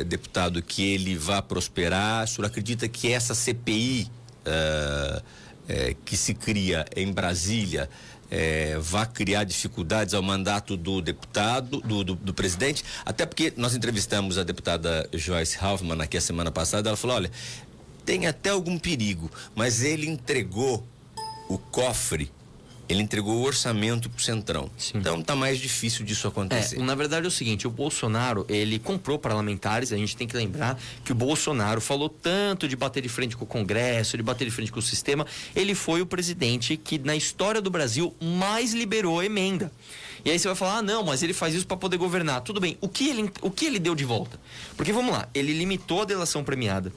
deputado, que ele vá prosperar? O senhor acredita que essa CPI que se cria em Brasília vai criar dificuldades ao mandato do deputado, do presidente? Até porque nós entrevistamos a deputada Joyce Hoffmann aqui a semana passada. Ela falou: olha, tem até algum perigo, mas ele entregou o cofre, ele entregou o orçamento pro Centrão. Sim. Então tá mais difícil disso acontecer. Na verdade é o seguinte: o Bolsonaro, ele comprou parlamentares. A gente tem que lembrar que o Bolsonaro falou tanto de bater de frente com o Congresso, de bater de frente com o sistema. Ele foi o presidente que na história do Brasil mais liberou emenda. E aí você vai falar: ah, não, mas ele faz isso para poder governar. Tudo bem, o que ele deu de volta? Porque vamos lá, ele limitou a delação premiada,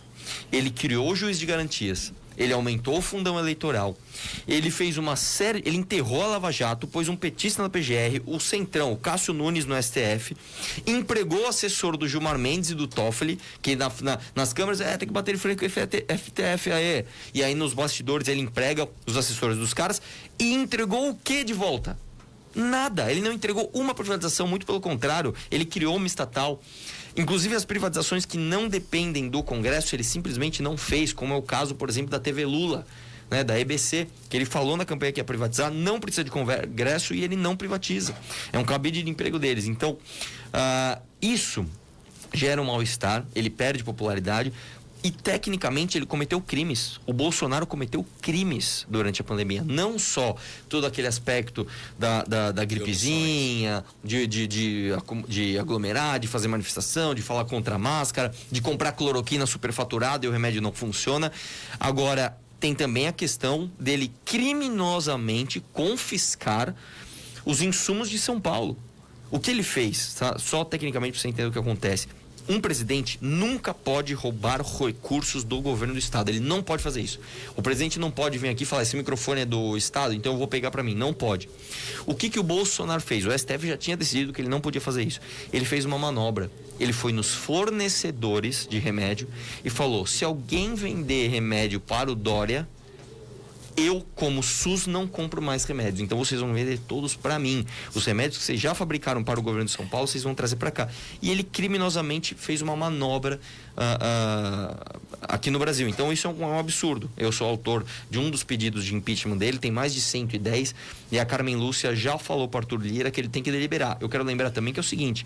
ele criou o juiz de garantias, ele aumentou o fundão eleitoral, ele fez uma série, ele enterrou a Lava Jato, pôs um petista na PGR, o Centrão, o Cássio Nunes no STF, empregou o assessor do Gilmar Mendes e do Toffoli, que nas câmeras tem que bater de frente com o FTF, e aí nos bastidores ele emprega os assessores dos caras e entregou o que de volta? Nada. Ele não entregou uma privatização, muito pelo contrário, ele criou uma estatal. Inclusive as privatizações que não dependem do Congresso, ele simplesmente não fez, como é o caso, por exemplo, da TV Lula, né, da EBC, que ele falou na campanha que ia privatizar, não precisa de Congresso e ele não privatiza. É um cabide de emprego deles. Então, isso gera um mal-estar, ele perde popularidade. E tecnicamente ele cometeu crimes. O Bolsonaro cometeu crimes durante a pandemia. Não só todo aquele aspecto da gripezinha, de aglomerar, de fazer manifestação, de falar contra a máscara, de comprar cloroquina superfaturada e o remédio não funciona. Agora, tem também a questão dele criminosamente confiscar os insumos de São Paulo. O que ele fez, tá? Só tecnicamente para você entender o que acontece. Um presidente nunca pode roubar recursos do governo do estado. Ele não pode fazer isso. O presidente não pode vir aqui e falar: esse microfone é do estado, então eu vou pegar para mim. Não pode. O que o Bolsonaro fez? O STF já tinha decidido que ele não podia fazer isso. Ele fez uma manobra. Ele foi nos fornecedores de remédio e falou: se alguém vender remédio para o Dória, eu, como SUS, não compro mais remédios. Então vocês vão vender todos para mim. Os remédios que vocês já fabricaram para o governo de São Paulo, vocês vão trazer para cá. E ele criminosamente fez uma manobra aqui no Brasil. Então isso é um absurdo. Eu sou autor de um dos pedidos de impeachment dele, tem mais de 110, e a Carmen Lúcia já falou para o Arthur Lira que ele tem que deliberar. Eu quero lembrar também que é o seguinte: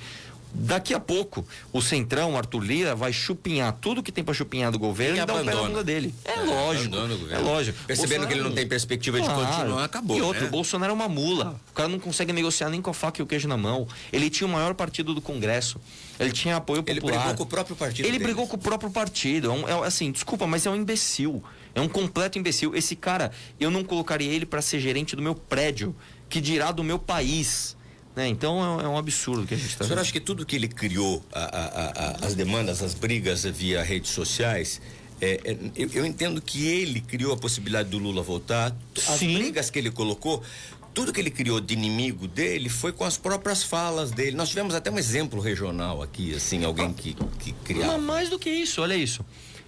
daqui a pouco, o Centrão, Arthur Lira, vai chupinhar tudo que tem para chupinhar do governo e dar o pé na bunda dele. É lógico. É lógico. Percebendo Bolsonaro, que ele não tem perspectiva de continuar, acabou. E outro, o Bolsonaro é uma mula. O cara não consegue negociar nem com a faca e o queijo na mão. Ele tinha o maior partido do Congresso. Ele tinha apoio popular. Ele brigou com o próprio partido. Ele brigou com o próprio partido. Assim, desculpa, mas é um imbecil. É um completo imbecil. Esse cara, eu não colocaria ele para ser gerente do meu prédio, que dirá do meu país. Então é um absurdo que a gente está vendo. O senhor acha que tudo que ele criou, as demandas, as brigas via redes sociais, eu entendo que ele criou a possibilidade do Lula voltar. As brigas que ele colocou, tudo que ele criou de inimigo dele foi com as próprias falas dele. Nós tivemos até um exemplo regional aqui, assim, alguém que criava. Mas mais do que isso, olha isso.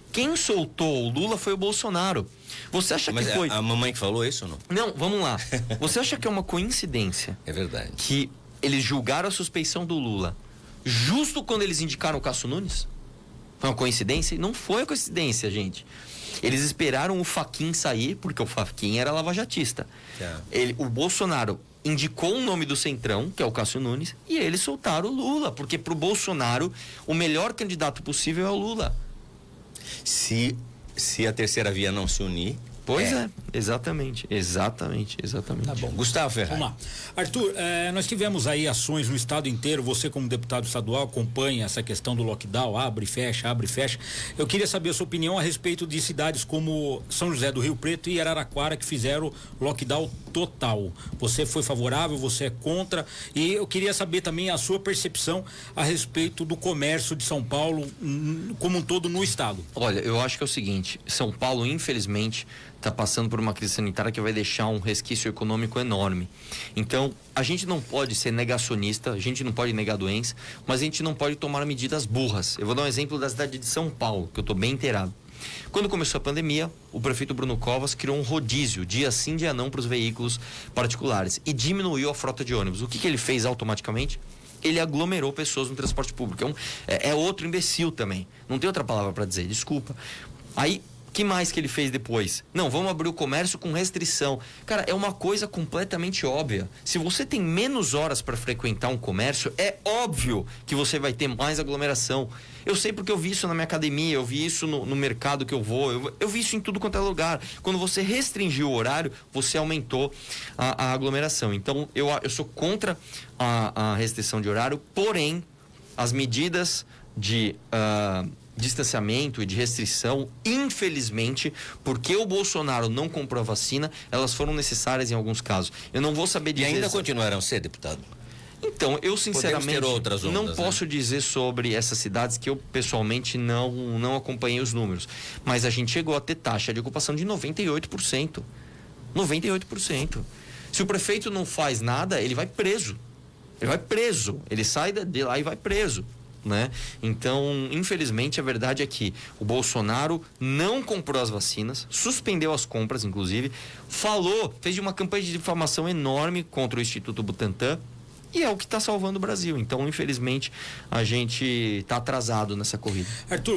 Quem soltou o Lula foi o Bolsonaro. Você acha que foi... a mamãe que falou isso ou não? Não, vamos lá. Você acha que é uma coincidência? É verdade. Que eles julgaram a suspeição do Lula justo quando eles indicaram o Cássio Nunes? Foi uma coincidência? Não foi uma coincidência, gente. Eles esperaram o Fachin sair, porque o Fachin era lavajatista. O Bolsonaro indicou o nome do Centrão, que é o Cássio Nunes, e eles soltaram o Lula, porque pro Bolsonaro o melhor candidato possível é o Lula. Se a terceira via não se unir... Pois exatamente. Tá bom. Gustavo Ferrari. Vamos lá. Arthur, nós tivemos aí ações no estado inteiro, você como deputado estadual acompanha essa questão do lockdown, abre e fecha. Eu queria saber a sua opinião a respeito de cidades como São José do Rio Preto e Araraquara, que fizeram lockdown total. Você foi favorável, você é contra? E eu queria saber também a sua percepção a respeito do comércio de São Paulo como um todo no estado. Olha, eu acho que é o seguinte: São Paulo, infelizmente, está passando por uma crise sanitária que vai deixar um resquício econômico enorme. Então, a gente não pode ser negacionista, a gente não pode negar doença, mas a gente não pode tomar medidas burras. Eu vou dar um exemplo da cidade de São Paulo, que eu estou bem inteirado. Quando começou a pandemia, o prefeito Bruno Covas criou um rodízio, dia sim, dia não, para os veículos particulares, e diminuiu a frota de ônibus. O que ele fez automaticamente? ele aglomerou pessoas no transporte público. É outro imbecil também. Não tem outra palavra para dizer, desculpa. Aí, que mais que ele fez depois? Não, vamos abrir o comércio com restrição. Cara, é uma coisa completamente óbvia. Se você tem menos horas para frequentar um comércio, é óbvio que você vai ter mais aglomeração. Eu sei porque eu vi isso na minha academia, eu vi isso no mercado que eu vou, eu vi isso em tudo quanto é lugar. Quando você restringiu o horário, você aumentou a aglomeração. Então, eu sou contra a restrição de horário, porém, as medidas de distanciamento e de restrição, infelizmente, porque o Bolsonaro não comprou a vacina, elas foram necessárias em alguns casos. Eu não vou saber dizer... E ainda continuarão a ser, deputado? Então, eu sinceramente outras ondas, não posso dizer sobre essas cidades que eu pessoalmente não acompanhei os números. Mas a gente chegou a ter taxa de ocupação de 98%. 98%. Se o prefeito não faz nada, ele vai preso. Ele vai preso. Ele sai de lá e vai preso. Né? Então, infelizmente, a verdade é que o Bolsonaro não comprou as vacinas, suspendeu as compras, inclusive, fez uma campanha de difamação enorme contra o Instituto Butantan, e é o que está salvando o Brasil. Então, infelizmente, a gente está atrasado nessa corrida. Arthur,